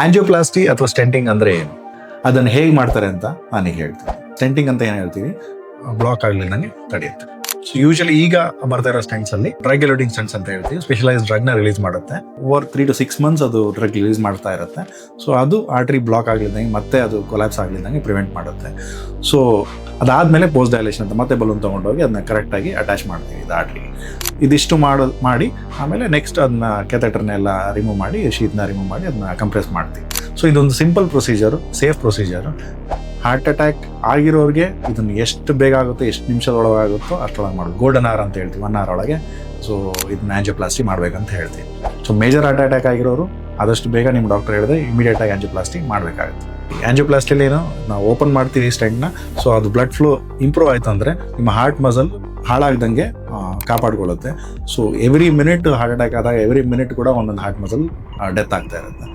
Angioplasty ಅಥವಾ stunting ಅಂದರೆ ಏನು, ಅದನ್ನು ಹೇಗೆ ಮಾಡ್ತಾರೆ ಅಂತ ನಾನೀಗ ಹೇಳ್ತೀನಿ. ಸ್ಟೆಂಟಿಂಗ್ ಅಂತ ಏನು ಹೇಳ್ತೀವಿ, ಬ್ಲಾಕ್ ಆಗಲಿಲ್ಲಂಗೆ ತಡೆಯುತ್ತೆ. ಸೊ ಯೂಶಲಿ ಈಗ ಬರ್ತಾ ಇರೋ ಸ್ಟೆಂಟ್ಸ್ ಅಲ್ಲಿ ಡ್ರಗ್ ಎಲೂಡಿಂಗ್ ಸ್ಟೆಂಟ್ಸ್ ಅಂತ ಹೇಳ್ತೀವಿ. ಸ್ಪೆಷಲೈಸ್ ಡ್ರಗ್ ನ ರಿಲೀಸ್ ಮಾಡುತ್ತೆ. ಓವರ್ 3 to 6 months ಅದು ಡ್ರಗ್ ರಿಲೀಸ್ ಮಾಡ್ತಾ ಇರುತ್ತೆ. ಸೊ ಅದು ಆರ್ಟರಿ ಬ್ಲಾಕ್ ಆಗಲಿದ್ದಂಗೆ ಮತ್ತೆ ಅದು ಕೊಲಾಪ್ಸ್ ಆಗಲಿದ್ದಂಗೆ ಪ್ರಿವೆಂಟ್ ಮಾಡುತ್ತೆ. ಸೊ ಅದಾದಮೇಲೆ ಪೋಸ್ಟ್ ಡೈಲೇಷನ್ ಅಂತ ಮತ್ತೆ ಬಲೂನ್ ತೊಗೊಂಡೋಗಿ ಅದನ್ನ ಕರೆಕ್ಟಾಗಿ ಅಟ್ಯಾಚ್ ಮಾಡ್ತೀವಿ ಇದು ಆರ್ಟ್ರಿಗೆ. ಇದಿಷ್ಟು ಮಾಡಿ ಆಮೇಲೆ ನೆಕ್ಸ್ಟ್ ಅದನ್ನ ಕೆಥೆಟರ್ನೆಲ್ಲ ರಿಮೂವ್ ಮಾಡಿ, ಶೀಟ್ನ ರಿಮೂವ್ ಮಾಡಿ ಅದನ್ನ ಕಂಪ್ರೆಸ್ ಮಾಡ್ತೀವಿ. ಸೊ ಇದೊಂದು simple procedure, safe procedure. Heart attack ಆಗಿರೋರಿಗೆ ಇದನ್ನು ಎಷ್ಟು ಬೇಗ ಆಗುತ್ತೋ, ಎಷ್ಟು ನಿಮಿಷದೊಳಗೆ ಆಗುತ್ತೋ ಅಷ್ಟೊಳಗೆ ಮಾಡೋದು. ಗೋಲ್ಡನ್ ಅವರ್ ಅಂತ ಹೇಳ್ತೀವಿ, 1 hour ಒಳಗೆ. ಸೊ ಇದನ್ನ ಆಂಜಿಯೋಪ್ಲಾಸ್ಟಿ ಮಾಡ್ಬೇಕಂತ ಹೇಳ್ತೀವಿ. ಸೊ ಮೇಜರ್ ಹಾರ್ಟ್ ಅಟ್ಯಾಕ್ ಆಗಿರೋರು ಆದಷ್ಟು ಬೇಗ ನಿಮ್ಮ ಡಾಕ್ಟರ್ ಹೇಳಿದ್ರೆ ಇಮಿಡಿಯೇಟಾಗಿ ಆಂಜಿಯೋಪ್ಲಾಸ್ಟಿ ಮಾಡಬೇಕಾಗುತ್ತೆ. ಆಂಜಿಯೋಪ್ಲಾಸ್ಟಿಲಿ ಏನು, ನಾವು ಓಪನ್ ಮಾಡ್ತೀವಿ ಸ್ಟೆಂಟ್ನ. ಸೊ ಅದು ಬ್ಲಡ್ ಫ್ಲೋ ಇಂಪ್ರೂವ್ ಆಯಿತು ಅಂದರೆ ನಿಮ್ಮ ಹಾರ್ಟ್ ಮಸಲ್ ಹಾಳಾಗ್ದಂಗೆ ಕಾಪಾಡ್ಕೊಳ್ಳುತ್ತೆ. So every minute heart attack ಆದಾಗ ಎವ್ರಿ ಮಿನಿಟ್ ಕೂಡ ಒಂದೊಂದು ಹಾರ್ಟ್ ಮಸಲ್ ಡೆತ್ ಆಗ್ತಾ ಇರುತ್ತೆ.